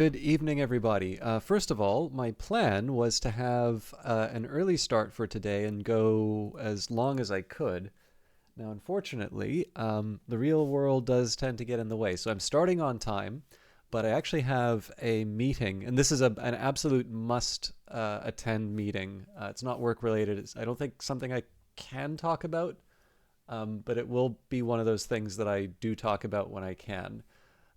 Good evening, everybody. First of all, my plan was to have an early start for today and go as long as I could. Now, unfortunately, the real world does tend to get in the way. So I'm starting on time, but I actually have a meeting, and this is an absolute must attend meeting. It's not work related. I don't think something I can talk about, but it will be one of those things that I do talk about when I can.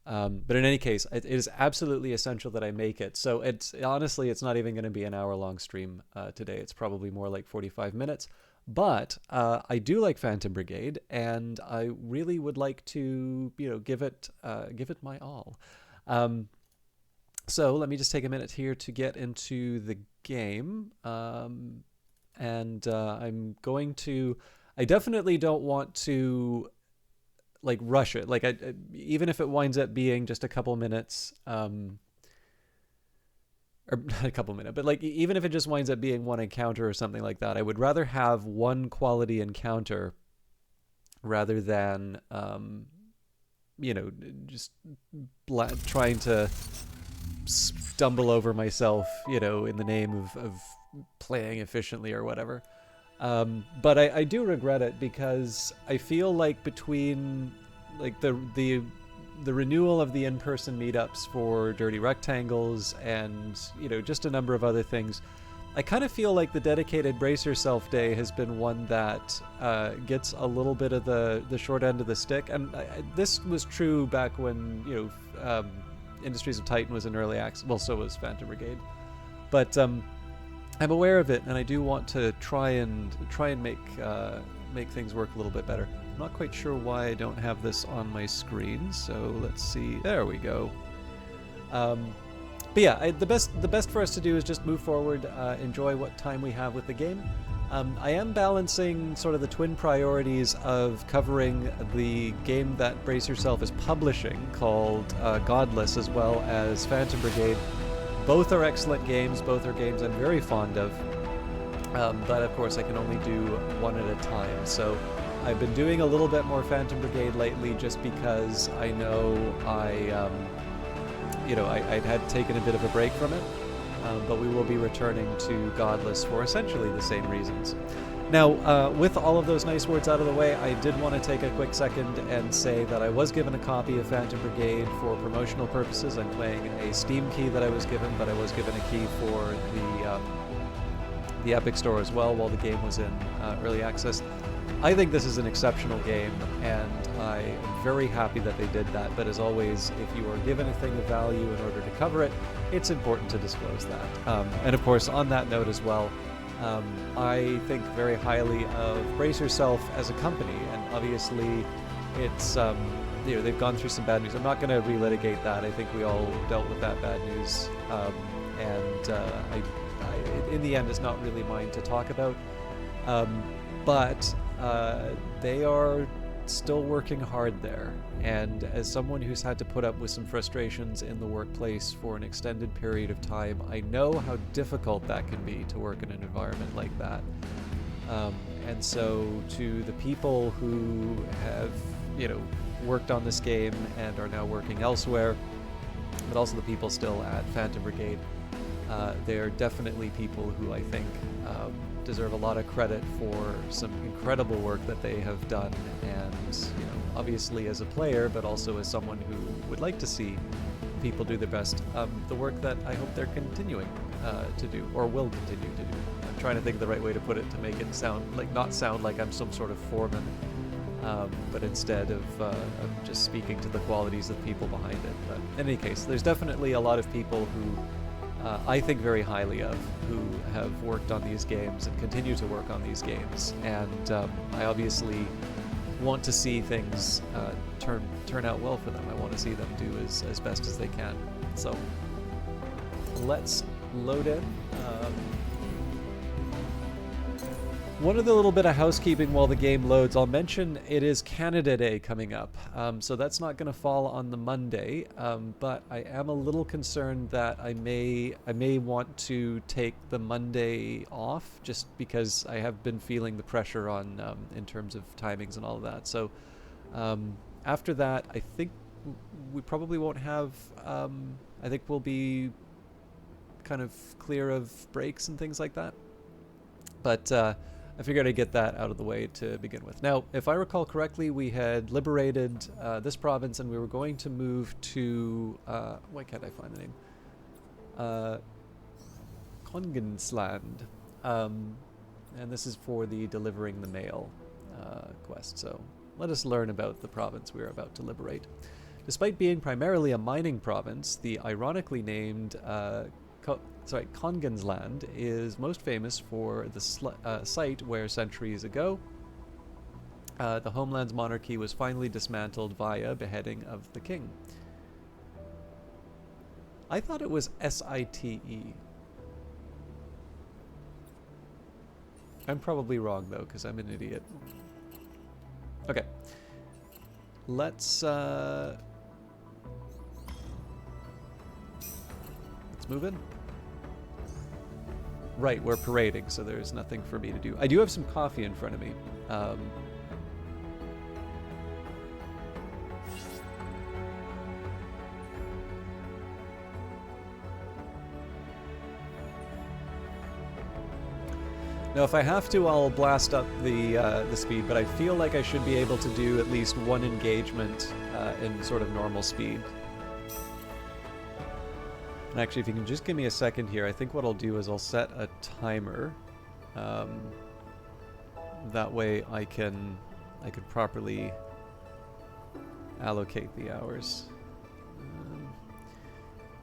But in any case, it is absolutely essential that I make it. So it's honestly, it's not even going to be an hour long stream today. It's probably more like 45 minutes. But I do like Phantom Brigade, and I really would like to, give it my all. Um, so let me just take a minute here to get into the game, and I'm going to. I definitely don't want to like rush it. Like even if it winds up being just a couple minutes, or not a couple minutes, but like even if it just winds up being one encounter or something like that, I would rather have one quality encounter rather than just trying to stumble over myself, in the name of playing efficiently or whatever. But I do regret it because I feel like between like the renewal of the in-person meetups for Dirty Rectangles and just a number of other things, I kind of feel like the dedicated Brace Yourself Day has been one that gets a little bit of the short end of the stick, and this was true back when Industries of Titan was in early access. Well, so was Phantom Brigade, but I'm aware of it, and I do want to try and make things work a little bit better. I'm not quite sure why I don't have this on my screen, so let's see. There we go. But yeah, the best for us to do is just move forward, enjoy what time we have with the game. I am balancing sort of the twin priorities of covering the game that Brace Yourself is publishing, called Godless, as well as Phantom Brigade. Both are excellent games. Both are games I'm very fond of. But of course, I can only do one at a time. So I've been doing a little bit more Phantom Brigade lately, just because I know I'd had taken a bit of a break from it. But we will be returning to Godless for essentially the same reasons. Now, with all of those nice words out of the way, I did want to take a quick second and say that I was given a copy of Phantom Brigade for promotional purposes. I'm playing a Steam key that I was given, but I was given a key for the Epic Store as well while the game was in early access. I think this is an exceptional game, and I am very happy that they did that. But as always, if you are given a thing of value in order to cover it, it's important to disclose that. And of course, on that note as well, I think very highly of Brace Yourself as a company, and obviously it's they've gone through some bad news. I'm not going to relitigate that. I think we all dealt with that bad news, and in the end, it's not really mine to talk about. But they are still working hard there, and as someone who's had to put up with some frustrations in the workplace for an extended period of time, I know how difficult that can be to work in an environment like that. And so to the people who have worked on this game and are now working elsewhere, but also the people still at Phantom Brigade, they're definitely people who I think deserve a lot of credit for some incredible work that they have done, and obviously as a player, but also as someone who would like to see people do their best, the work that I hope they're continuing to do, or will continue to do. I'm trying to think of the right way to put it to make it not sound like I'm some sort of foreman, but instead of just speaking to the qualities of the people behind it. But in any case, there's definitely a lot of people who I think very highly of, who have worked on these games and continue to work on these games, and I obviously want to see things turn out well for them. I want to see them do as best as they can. So let's load in. One other little bit of housekeeping while the game loads. I'll mention it is Canada Day coming up, so that's not going to fall on the Monday, but I am a little concerned that I may want to take the Monday off, just because I have been feeling the pressure on in terms of timings and all of that. So after that, I think we probably won't have I think we'll be kind of clear of breaks and things like that. But I figured I'd get that out of the way to begin with. Now, if I recall correctly, we had liberated this province and we were going to move to... why can't I find the name? Kongensland. And this is for the delivering the mail quest. So let us learn about the province we are about to liberate. Despite being primarily a mining province, the ironically named Kongensland is most famous for the site where centuries ago the homeland's monarchy was finally dismantled via beheading of the king. I thought it was S-I-T-E. I'm probably wrong though, because I'm an idiot. Okay. Let's move in. Right, we're parading, so there's nothing for me to do. I do have some coffee in front of me. Now, if I have to, I'll blast up the speed, but I feel like I should be able to do at least one engagement in sort of normal speed. And actually, if you can just give me a second here, I think what I'll do is I'll set a timer. That way I could properly allocate the hours. I'm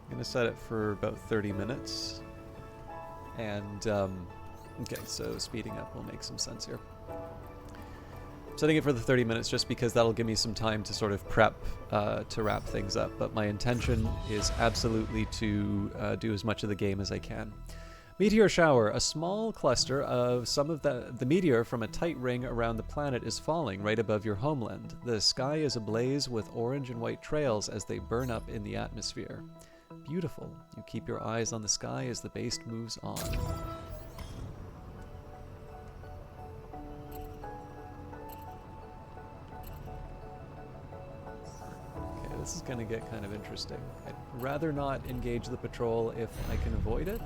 going to set it for about 30 minutes. And... okay, so speeding up will make some sense here. I'm setting it for the 30 minutes just because that'll give me some time to sort of prep to wrap things up. But my intention is absolutely to do as much of the game as I can. Meteor shower. A small cluster of some of the meteor from a tight ring around the planet is falling right above your homeland. The sky is ablaze with orange and white trails as they burn up in the atmosphere. Beautiful. You keep your eyes on the sky as the base moves on. This is going to get kind of interesting. I'd rather not engage the patrol if I can avoid it.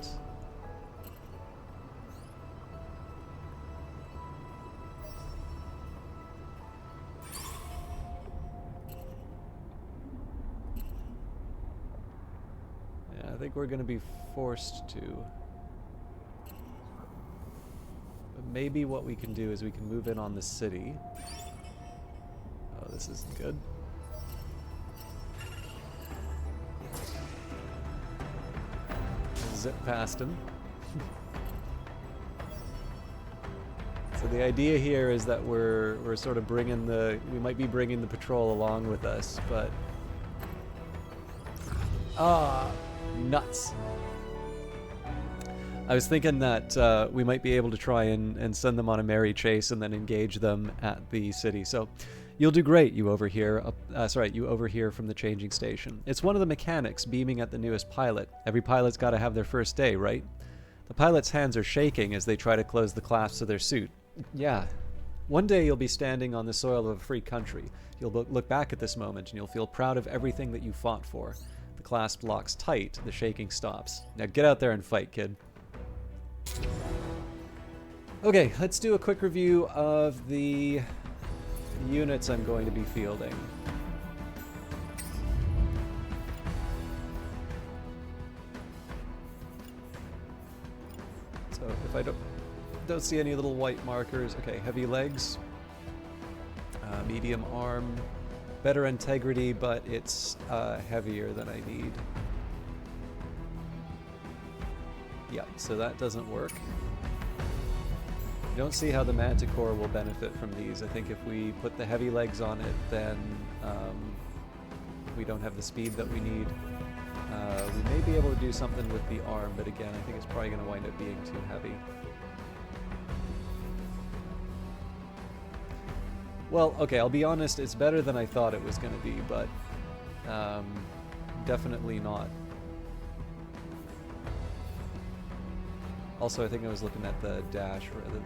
Yeah, I think we're going to be forced to. But maybe what we can do is we can move in on the city. Oh, this isn't good. Zip past him. So the idea here is that we're sort of we might be bringing the patrol along with us, but nuts. I was thinking that we might be able to try and send them on a merry chase and then engage them at the city. So you'll do great, you overhear from the changing station. It's one of the mechanics beaming at the newest pilot. Every pilot's got to have their first day, right? The pilot's hands are shaking as they try to close the clasps of their suit. Yeah. One day you'll be standing on the soil of a free country. You'll look back at this moment and you'll feel proud of everything that you fought for. The clasp locks tight, the shaking stops. Now get out there and fight, kid. Okay, let's do a quick review of the units I'm going to be fielding. So if I don't see any little white markers, okay, heavy legs, medium arm, better integrity, but it's heavier than I need. Yeah, so that doesn't work. I don't see how the Manticore will benefit from these. I think if we put the heavy legs on it, then we don't have the speed that we need. We may be able to do something with the arm, but again, I think it's probably going to wind up being too heavy. Well, okay, I'll be honest, it's better than I thought it was going to be, but definitely not. Also, I think I was looking at the dash rather than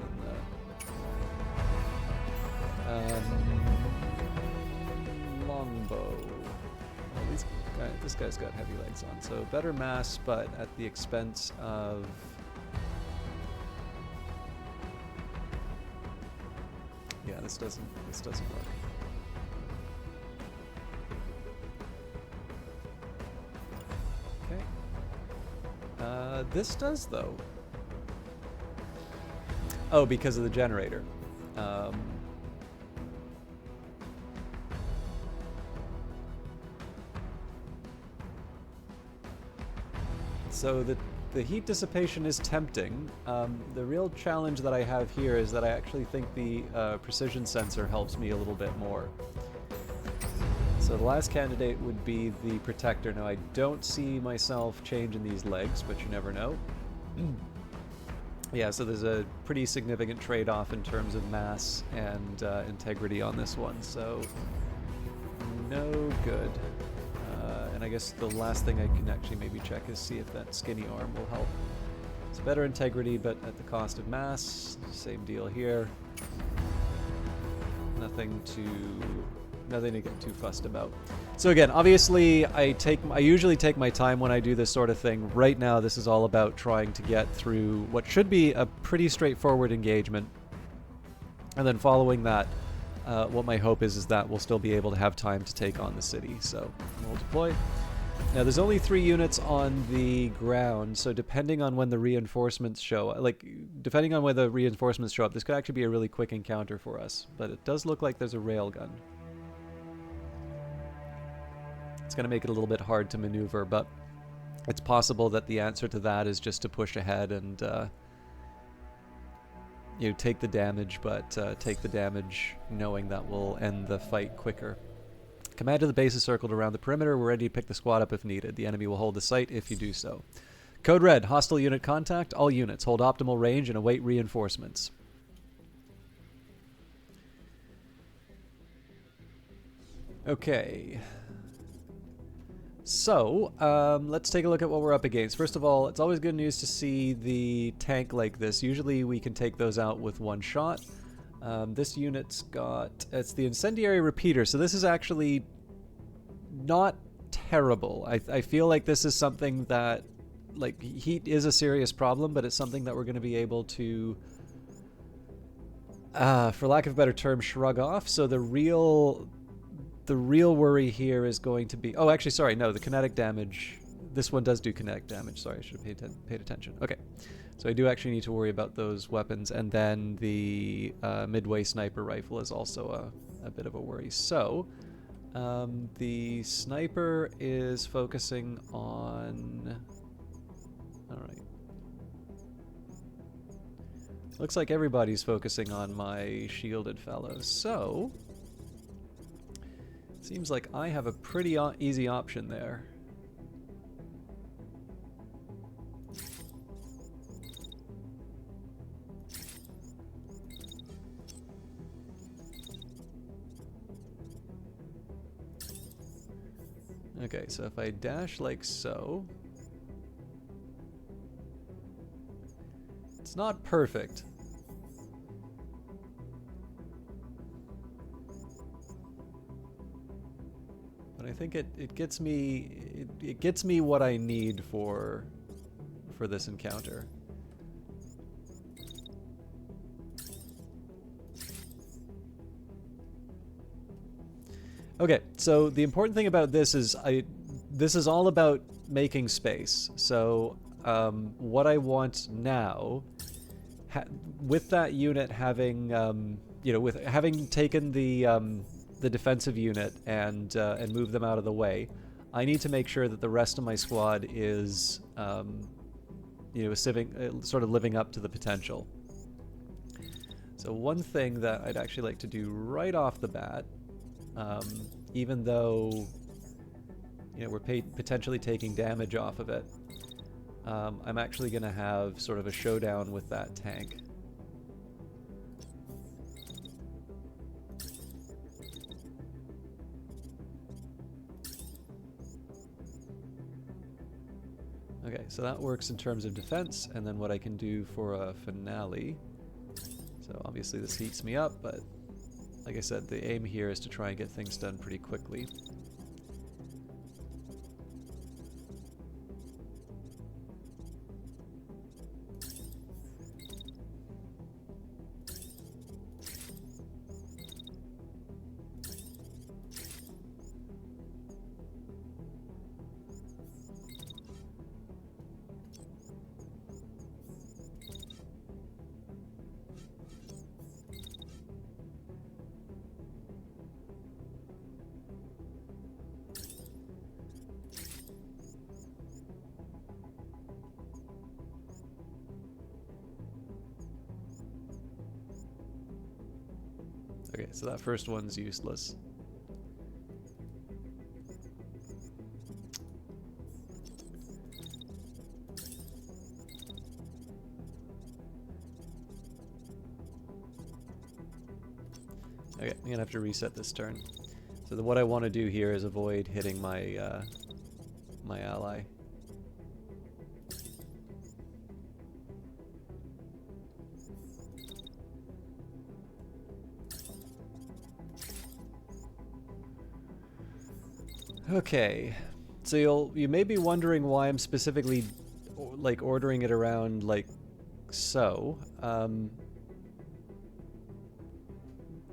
the longbow. Well, this guy's got heavy legs on, so better mass, but at the expense of... Yeah, this doesn't work. Okay. This does, though. Oh, because of the generator. So the heat dissipation is tempting. The real challenge that I have here is that I actually think the precision sensor helps me a little bit more. So the last candidate would be the protector. Now I don't see myself changing these legs, but you never know. Yeah, so there's a pretty significant trade-off in terms of mass and integrity on this one, so no good. And I guess the last thing I can actually maybe check is see if that skinny arm will help. It's better integrity, but at the cost of mass. Same deal here. Nothing to get too fussed about. So again, obviously, I usually take my time when I do this sort of thing. Right now, this is all about trying to get through what should be a pretty straightforward engagement, and then following that, what my hope is that we'll still be able to have time to take on the city. So we'll deploy. Now there's only 3 units on the ground, so depending on when the reinforcements show, depending on when the reinforcements show up, this could actually be a really quick encounter for us. But it does look like there's a railgun. It's going to make it a little bit hard to maneuver, but it's possible that the answer to that is just to push ahead and take the damage, but take the damage knowing that will end the fight quicker. Command of the base is circled around the perimeter. We're ready to pick the squad up if needed. The enemy will hold the site if you do so. Code Red, hostile unit contact. All units hold optimal range and await reinforcements. Okay. So, let's take a look at what we're up against. First of all, it's always good news to see the tank like this. Usually we can take those out with one shot. This unit's it's the incendiary repeater, so this is actually not terrible. I feel like this is something that, heat is a serious problem, but it's something that we're going to be able to, for lack of a better term, shrug off. So the real worry here is going to be... Oh, actually, sorry, no, the kinetic damage... This one does do kinetic damage. Sorry, I should have paid attention. Okay, so I do actually need to worry about those weapons, and then the midway sniper rifle is also a bit of a worry. So, the sniper is focusing on... Alright. Looks like everybody's focusing on my shielded fellows, so... Seems like I have a pretty easy option there. Okay, so if I dash like so... It's not perfect. But I think it gets me what I need for this encounter. Okay, so the important thing about this is this is all about making space. So what I want now, with that unit having with having taken the defensive unit and move them out of the way, I need to make sure that the rest of my squad is sort of living up to the potential. So one thing that I'd actually like to do right off the bat, even though we're potentially taking damage off of it, I'm actually going to have sort of a showdown with that tank. Okay, so that works in terms of defense, and then what I can do for a finale. So obviously this heats me up, but like I said, the aim here is to try and get things done pretty quickly. Okay, so that first one's useless. Okay, I'm gonna have to reset this turn. So what I want to do here is avoid hitting my my ally. Okay, so you may be wondering why I'm specifically like ordering it around like so.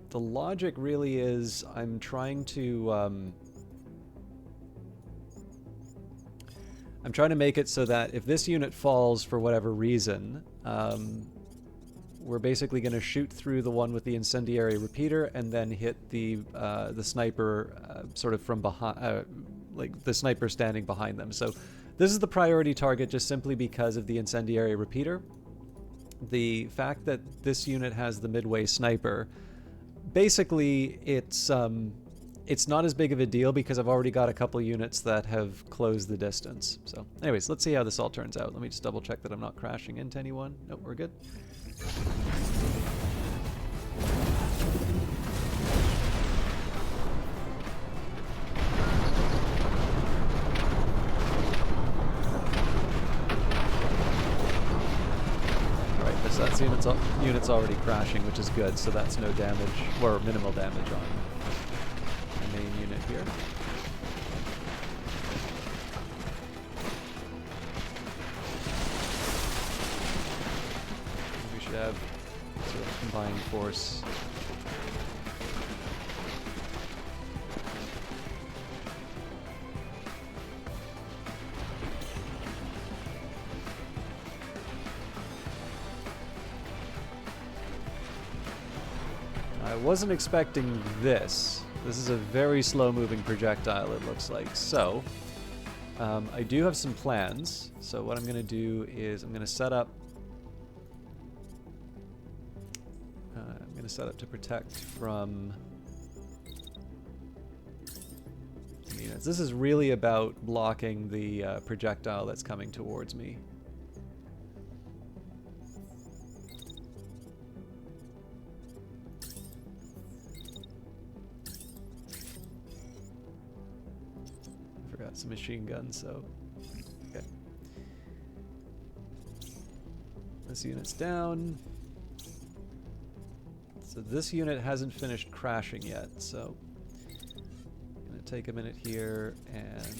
The logic really is I'm trying to make it so that if this unit falls for whatever reason, we're basically going to shoot through the one with the incendiary repeater and then hit the sniper sort of from behind, like the sniper standing behind them. So this is the priority target just simply because of the incendiary repeater. The fact that this unit has the midway sniper, basically it's not as big of a deal because I've already got a couple units that have closed the distance. So anyways, let's see how this all turns out. Let me just double check that I'm not crashing into anyone. Nope, we're good. Alright, this unit's already crashing, which is good, so that's no damage, or minimal damage on the main unit here. We should have sort of combined force. I wasn't expecting this. This is a very slow-moving projectile, it looks like. So, I do have some plans. So what I'm going to do is I'm going to set up to protect from units. This is really about blocking the projectile that's coming towards me. I forgot some machine guns, so okay. This unit's down. So this unit hasn't finished crashing yet, so I'm going to take a minute here and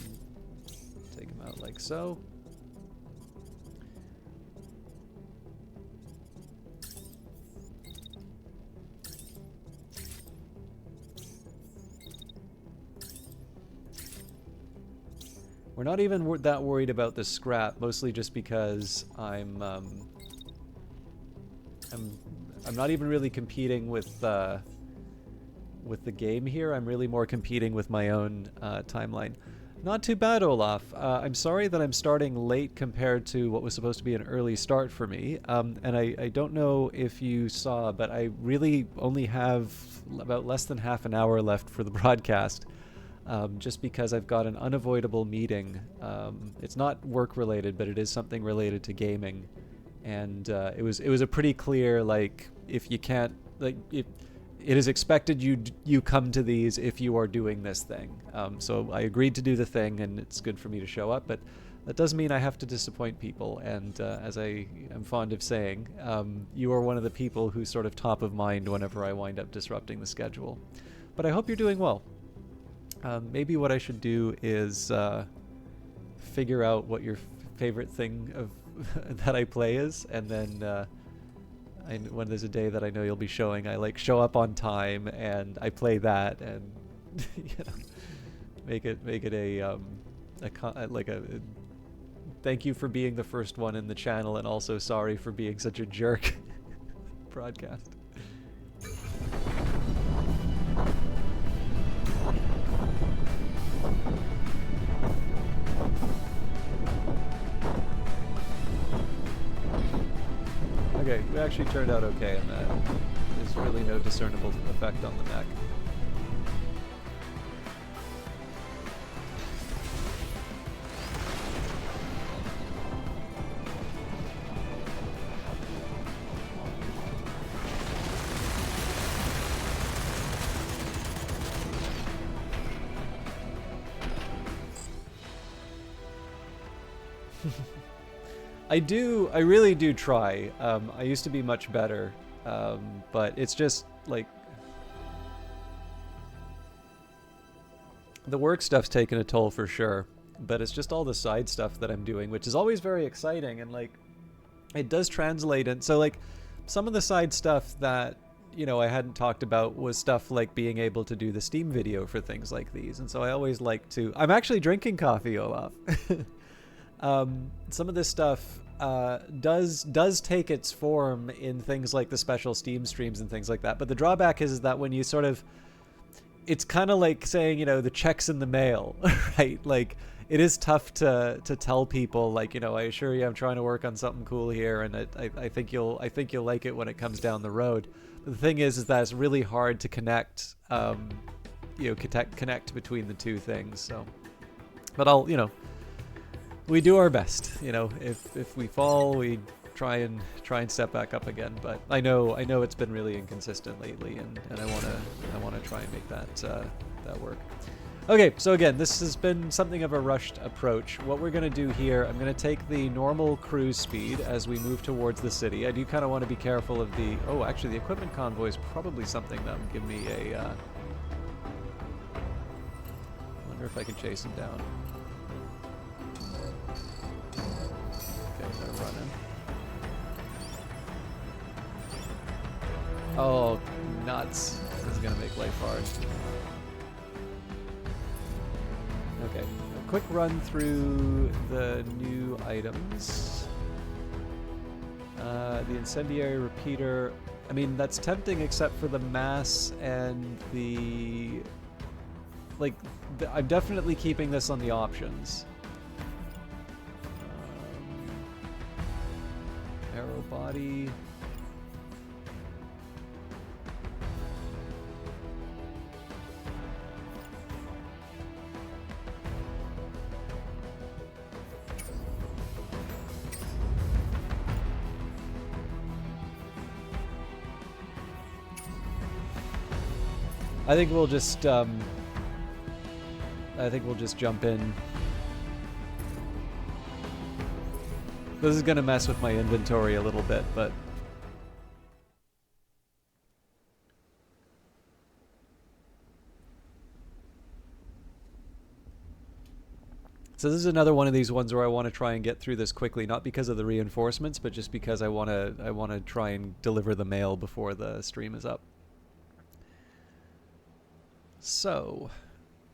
take him out like so. We're not even that worried about the scrap, mostly just because I'm not even really competing with the game here. I'm really more competing with my own timeline. Not too bad, Olaf. I'm sorry that I'm starting late compared to what was supposed to be an early start for me. And I don't know if you saw, but I really only have about less than half an hour left for the broadcast. Just because I've got an unavoidable meeting. It's not work related, but it is something related to gaming. And it was a pretty clear, like, if you can't, like, it is expected you come to these if you are doing this thing. So I agreed to do the thing, and it's good for me to show up, but that does mean I have to disappoint people. And as I am fond of saying, you are one of the people who's sort of top of mind whenever I wind up disrupting the schedule. But I hope you're doing well. Maybe what I should do is figure out what your favorite thing of that I play is, and then when there's a day that I know you'll be showing, I like show up on time and I play that, and you know, make it a thank you for being the first one in the channel, and also sorry for being such a jerk broadcast. Okay, we actually turned out okay, and that is really no discernible effect on the mech. I really do try. I used to be much better, but it's just like the work stuff's taken a toll for sure. But it's just all the side stuff that I'm doing, which is always very exciting, and like it does translate. And so like some of the side stuff that I hadn't talked about was stuff like being able to do the Steam video for things like these. And so I always like to. I'm actually drinking coffee, Olaf. Some of this stuff does take its form in things like the special Steam streams and things like that. But the drawback is that when you sort of, it's kind of like saying, the check's in the mail, right? Like it is tough to tell people like, I assure you I'm trying to work on something cool here, and I think you'll like it when it comes down the road. But the thing is that it's really hard to connect, connect between the two things. So, but I'll, we do our best, if we fall, we try and step back up again. But I know it's been really inconsistent lately, and I want to try and make that work. Okay, so again, this has been something of a rushed approach. What we're going to do here, I'm going to take the normal cruise speed as we move towards the city. I do kind of want to be careful of the... Oh, actually, the equipment convoy is probably something that will give me a... I wonder if I can chase him down. Okay, they're running. Oh, nuts. This is going to make life hard. Okay, a quick run through the new items. The incendiary repeater, I mean, that's tempting except for the mass and the... Like, I'm definitely keeping this on the options. Arrow body... I think we'll just jump in. This is gonna mess with my inventory a little bit, but so this is another one of these ones where I want to try and get through this quickly, not because of the reinforcements, but just because I want to try and deliver the mail before the stream is up. So,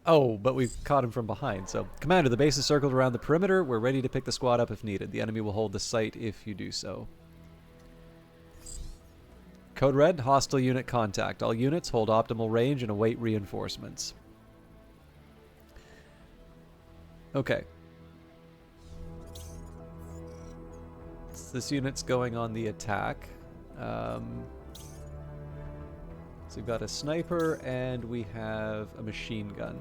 oh, but we've caught him from behind. So, Commander, the base is circled around the perimeter. We're ready to pick the squad up if needed. The enemy will hold the site if you do so. Code Red, hostile unit contact. All units hold optimal range and await reinforcements. Okay. So this unit's going on the attack. So we've got a sniper and we have a machine gun.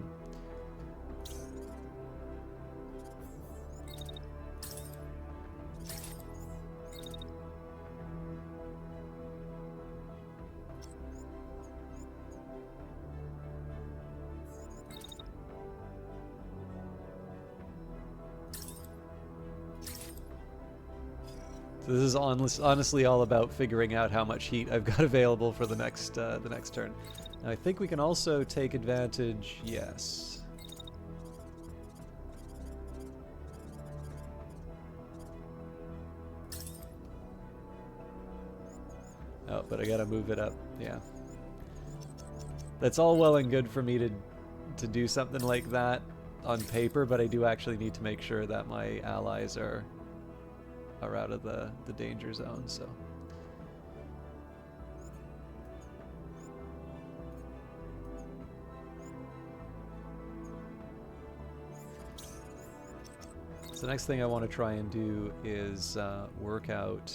So this is honestly all about figuring out how much heat I've got available for the next turn. Now I think we can also take advantage. Yes. Oh, but I gotta move it up. Yeah. That's all well and good for me to do something like that on paper, but I do actually need to make sure that my allies are out of the danger zone, so. So the next thing I want to try and do is work out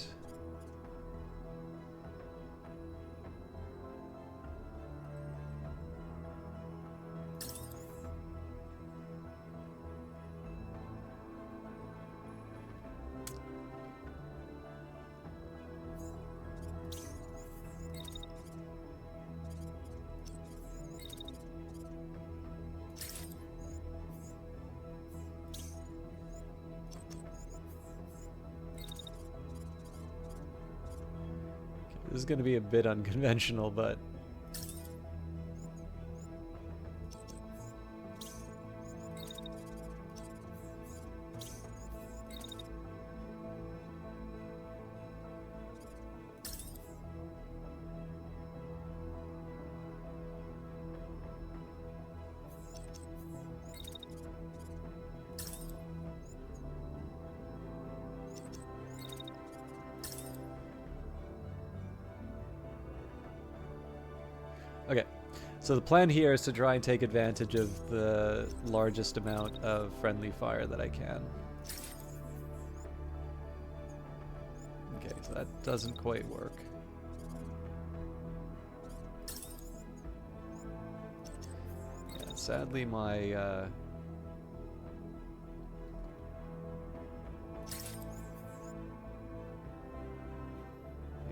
This is going to be a bit unconventional, but... Okay, so the plan here is to try and take advantage of the largest amount of friendly fire that I can. Okay, so that doesn't quite work. Yeah, sadly my...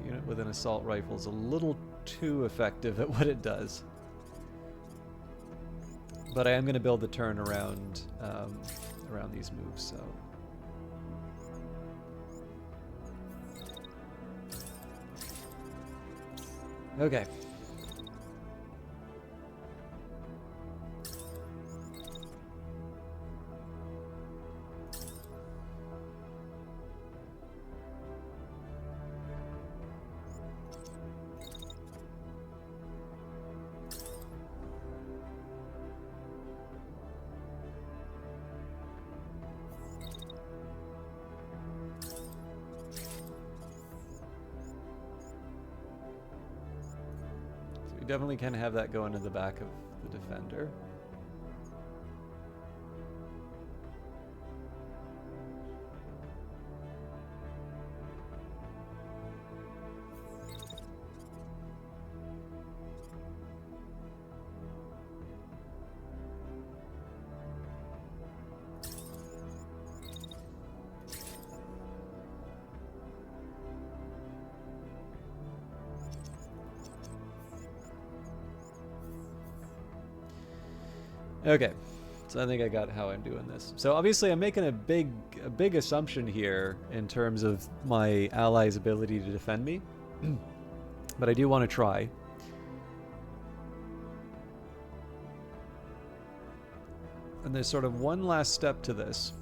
unit with an assault rifle is a little too effective at what it does. But I am going to build the turn around these moves, so... Okay. We definitely can have that go into the back of the defender. Okay, so I think I got how I'm doing this. So obviously I'm making a big assumption here in terms of my allies' ability to defend me, but I do want to try. And there's sort of one last step to this.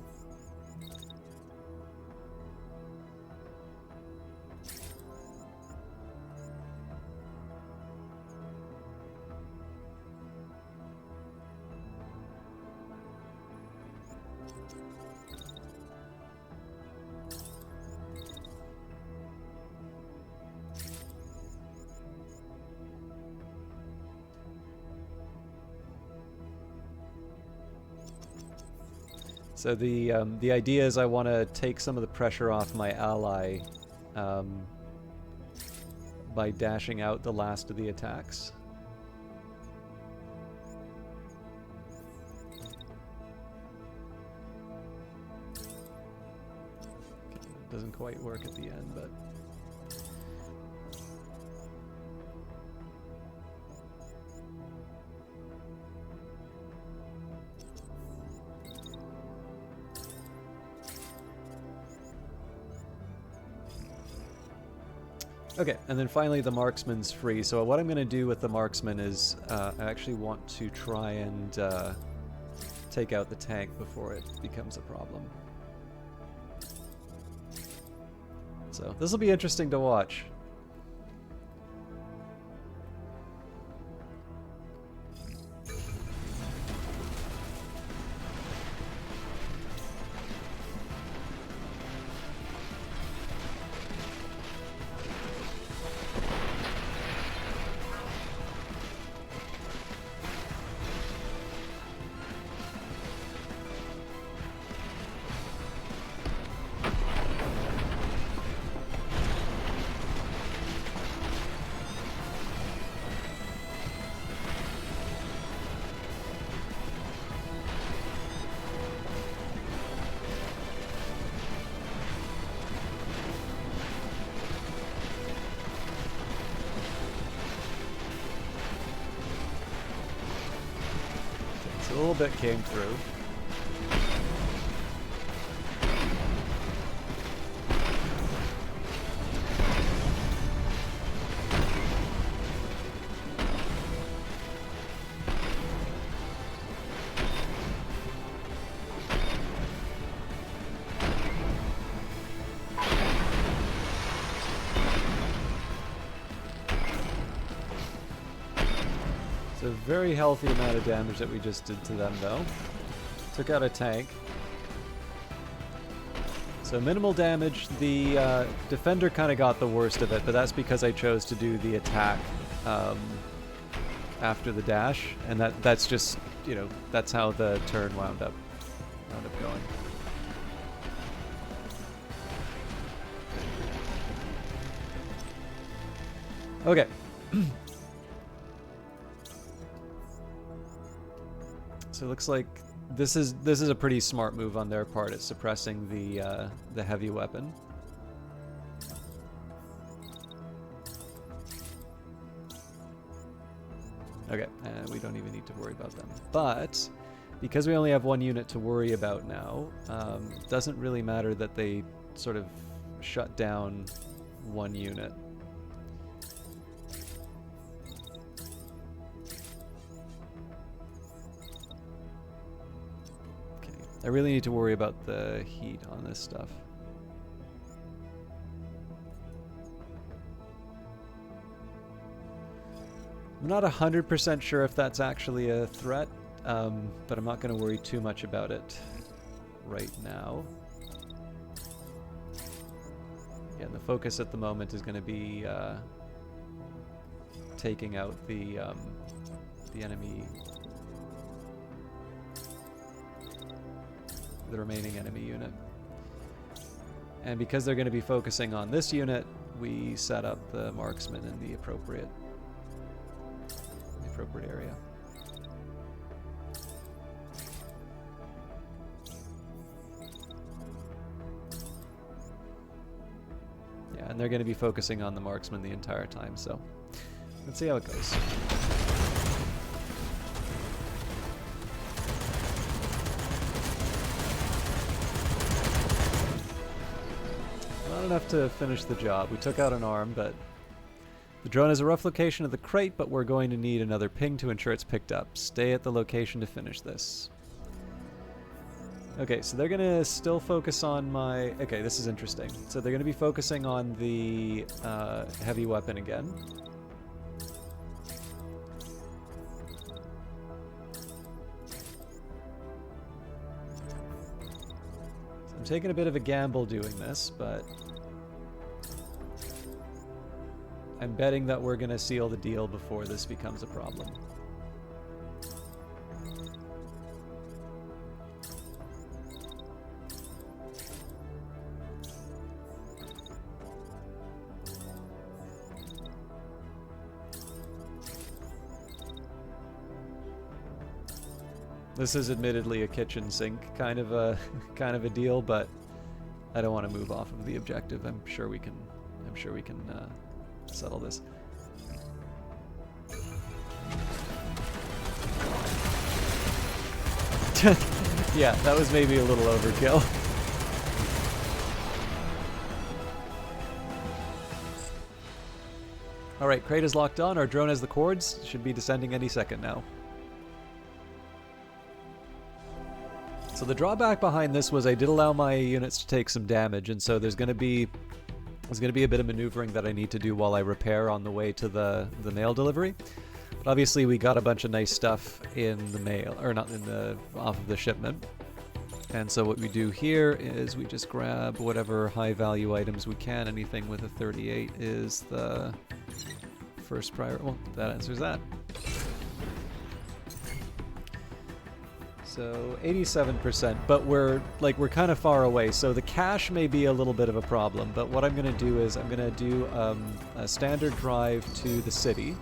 So the idea is I want to take some of the pressure off my ally by dashing out the last of the attacks. It doesn't quite work at the end, but... Okay, and then finally the marksman's free. So what I'm going to do with the marksman is I actually want to try and take out the tank before it becomes a problem. So this will be interesting to watch. A little bit came through. It's a very healthy amount of damage that we just did to them, though. Took out a tank. So minimal damage. The defender kind of got the worst of it, but that's because I chose to do the attack after the dash, and that's just, you know, that's how the turn wound up going. Okay. So it looks like this is a pretty smart move on their part at suppressing the heavy weapon. Okay, we don't even need to worry about them. But because we only have one unit to worry about now, it doesn't really matter that they sort of shut down one unit. Okay, I really need to worry about the heat on this stuff. I'm not 100% sure if that's actually a threat, but I'm not going to worry too much about it right now. Again, the focus at the moment is going to be taking out the enemy, the remaining enemy unit. And because they're going to be focusing on this unit, we set up the marksman in the appropriate area. Yeah, and they're going to be focusing on the marksman the entire time, so let's see how it goes. Not enough to finish the job. We took out an arm, but the drone is a rough location of the crate, but we're going to need another ping to ensure it's picked up. Stay at the location to finish this. Okay, so they're going to still focus on my... Okay, this is interesting. So they're going to be focusing on the heavy weapon again. So I'm taking a bit of a gamble doing this, but I'm betting that we're going to seal the deal before this becomes a problem. This is admittedly a kitchen sink kind of a deal, but I don't want to move off of the objective. I'm sure we can settle this. Yeah, that was maybe a little overkill. Alright, crate is locked on. Our drone has the cords. Should be descending any second now. So the drawback behind this was I did allow my units to take some damage, and so there's going to be a bit of maneuvering that I need to do while I repair on the way to the mail delivery. But obviously we got a bunch of nice stuff in the mail, or not in the, off of the shipment. And so what we do here is we just grab whatever high value items we can. Anything with a 38 is the first priority. Well, that answers that. So 87%, but we're kind of far away, so the cache may be a little bit of a problem, but what I'm going to do is I'm going to do a standard drive to the city.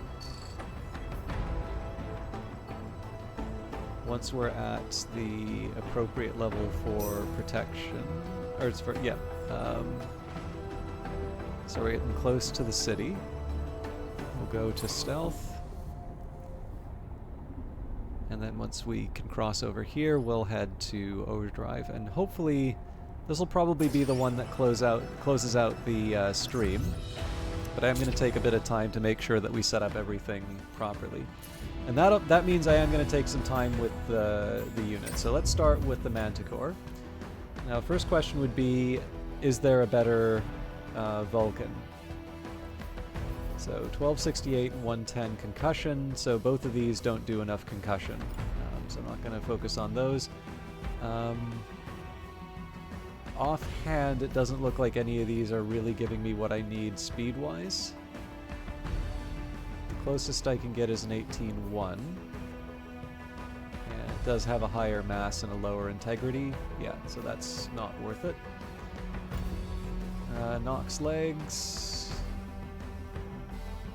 Once we're at the appropriate level for protection, or it's for, yeah. So we're getting close to the city. We'll go to stealth. And then once we can cross over here, we'll head to overdrive, and hopefully this will probably be the one that closes out the stream. But I'm going to take a bit of time to make sure that we set up everything properly, and that means I am going to take some time with the unit. So let's start with the Manticore. Now, first question would be, is there a better Vulcan? So 1268 and 110 concussion, so both of these don't do enough concussion. So I'm not going to focus on those. Offhand, it doesn't look like any of these are really giving me what I need speed-wise. The closest I can get is an 18-1. And it does have a higher mass and a lower integrity. Yeah, so that's not worth it. Knocks legs.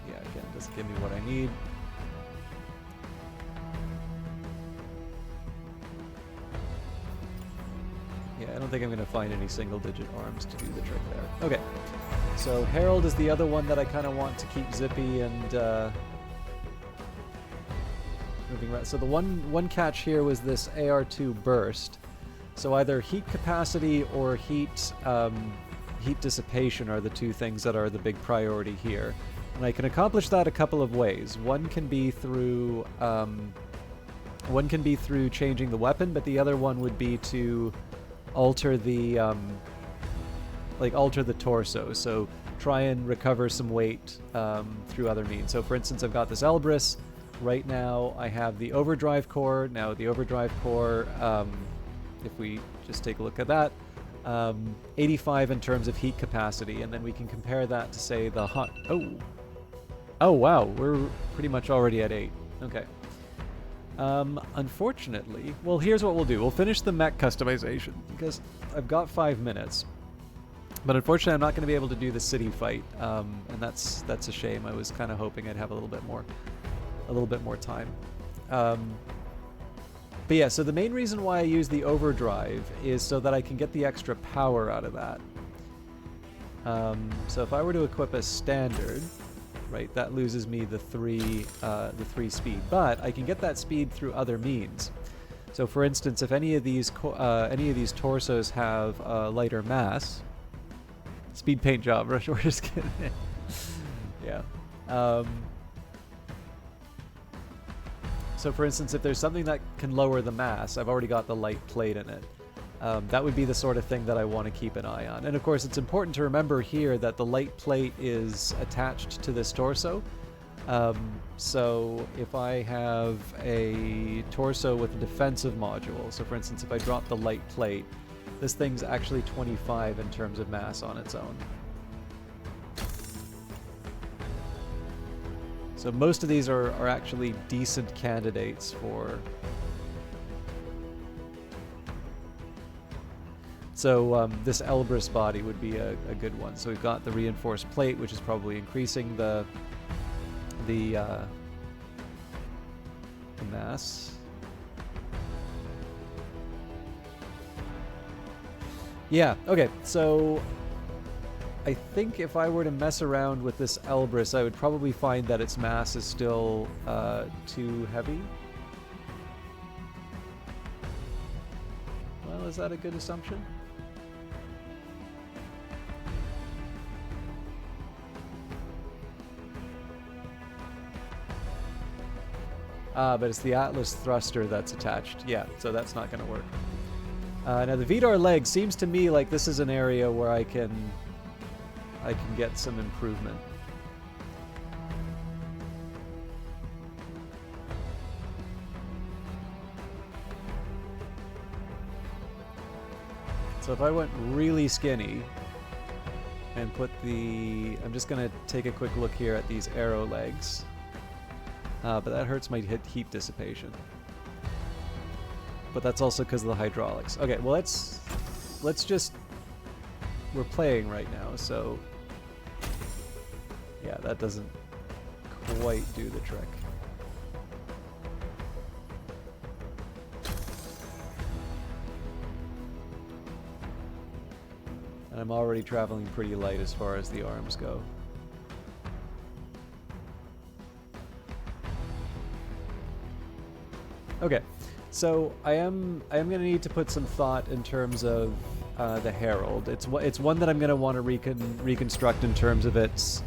Yeah, again, doesn't give me what I need. Yeah, I don't think I'm going to find any single-digit arms to do the trick there. Okay, so Herald is the other one that I kind of want to keep zippy and moving around. So the one catch here was this AR2 burst. So either heat capacity or heat dissipation are the two things that are the big priority here. And I can accomplish that a couple of ways. One can be through changing the weapon, but the other one would be to alter the alter the torso. So try and recover some weight through other means. So for instance, I've got this Elbrus. Right now I have the overdrive core. Now the overdrive core, if we just take a look at that, 85 in terms of heat capacity, and then we can compare that to say the hot. Oh wow, we're pretty much already at 8. Okay. Unfortunately, well, here's what we'll do. We'll finish the mech customization because I've got 5 minutes. But unfortunately, I'm not going to be able to do the city fight, and that's a shame. I was kind of hoping I'd have a little bit more time. But yeah, so the main reason why I use the overdrive is so that I can get the extra power out of that. So if I were to equip a standard, right, that loses me the 3 speed, but I can get that speed through other means. So for instance, if any of these torsos have lighter mass, speed paint job, we're just kidding. Yeah. So for instance, if there's something that can lower the mass, I've already got the light plate in it. That would be the sort of thing that I want to keep an eye on. And of course, it's important to remember here that the light plate is attached to this torso. So if I have a torso with a defensive module, so for instance, if I drop the light plate, this thing's actually 25 in terms of mass on its own. So most of these are actually decent candidates for... So this Elbrus body would be a good one. So we've got the reinforced plate, which is probably increasing the mass. Yeah, okay, so I think if I were to mess around with this Elbrus, I would probably find that its mass is still too heavy. Well, is that a good assumption? But it's the Atlas thruster that's attached. Yeah, so that's not going to work. Now the Vidar leg seems to me like this is an area where I can get some improvement. So if I went really skinny and put the... I'm just going to take a quick look here at these arrow legs. But that hurts my heat dissipation. But that's also because of the hydraulics. Okay, well let's just... We're playing right now, so... Yeah, that doesn't quite do the trick. And I'm already traveling pretty light as far as the arms go. Okay, so I am going to need to put some thought in terms of the Herald. It's one that I'm going to want to reconstruct in terms of its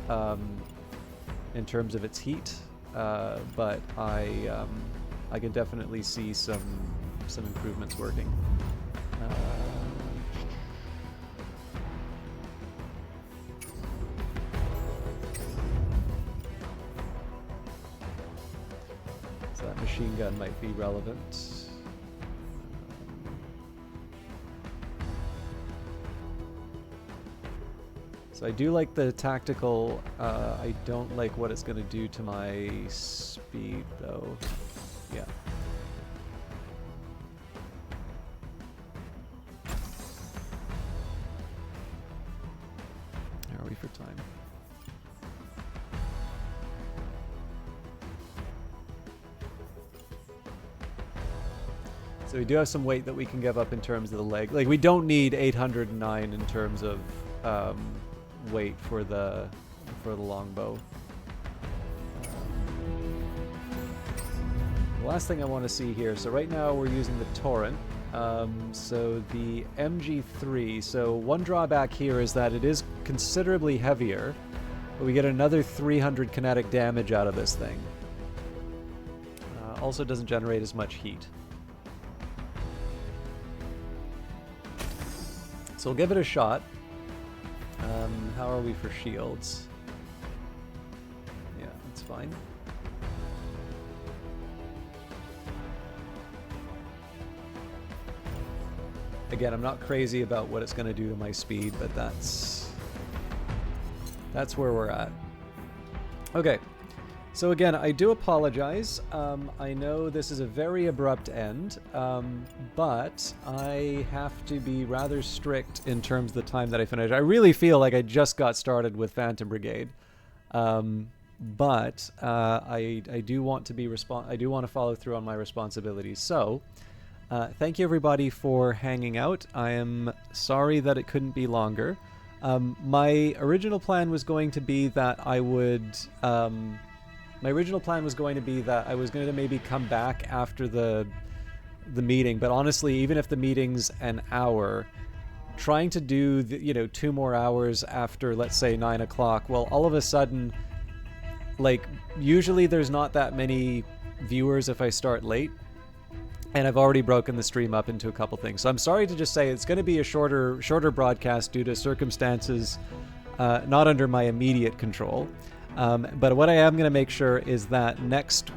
heat, but I can definitely see some improvements working. machine gun might be relevant. So I do like the tactical. I don't like what it's going to do to my speed, though. Yeah. How are we for time? So we do have some weight that we can give up in terms of the leg. Like, we don't need 809 in terms of weight for the longbow. The last thing I want to see here. So right now we're using the Torrent. So the MG3. So one drawback here is that it is considerably heavier, but we get another 300 kinetic damage out of this thing. Also doesn't generate as much heat. So we'll give it a shot. How are we for shields? Yeah, that's fine. Again, I'm not crazy about what it's going to do to my speed, but that's where we're at. Okay. So again, I do apologize. I know this is a very abrupt end, but I have to be rather strict in terms of the time that I finish. I really feel like I just got started with Phtantom Brigade, but I do want to I do want to follow through on my responsibilities. So, thank you everybody for hanging out. I am sorry that it couldn't be longer. My original plan was going to be that I would. My original plan was going to be that I was going to maybe come back after the meeting, but honestly, even if the meeting's an hour, trying to do 2 more hours after, let's say, 9 o'clock, well, all of a sudden, like, usually there's not that many viewers if I start late, and I've already broken the stream up into a couple things. So I'm sorry to just say it's going to be a shorter broadcast due to circumstances not under my immediate control. But what I am going to make sure is that next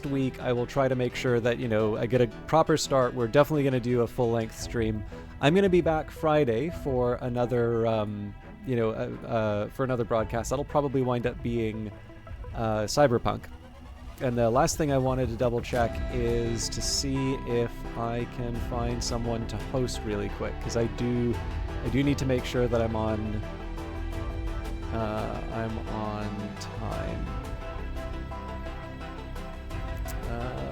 week I will try to make sure that I get a proper start. We're definitely going to do a full-length stream. I'm going to be back Friday for another for another broadcast. That'll probably wind up being Cyberpunk. And the last thing I wanted to double check is to see if I can find someone to host really quick, because I do need to make sure that I'm on time. I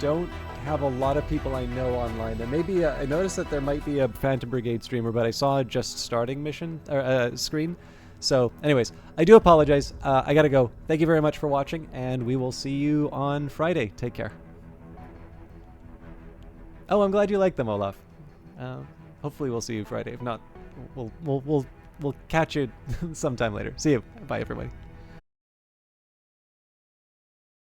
don't have a lot of people I know online. There may be I noticed that there might be a Phtantom Brigade streamer, but I saw a just starting mission or screen. So anyways, I do apologize. I gotta go. Thank you very much for watching, and we will see you on Friday. Take care. Oh, I'm glad you like them, Olaf. Hopefully we'll see you Friday. If not, we'll catch you sometime later. See you. Bye, everybody.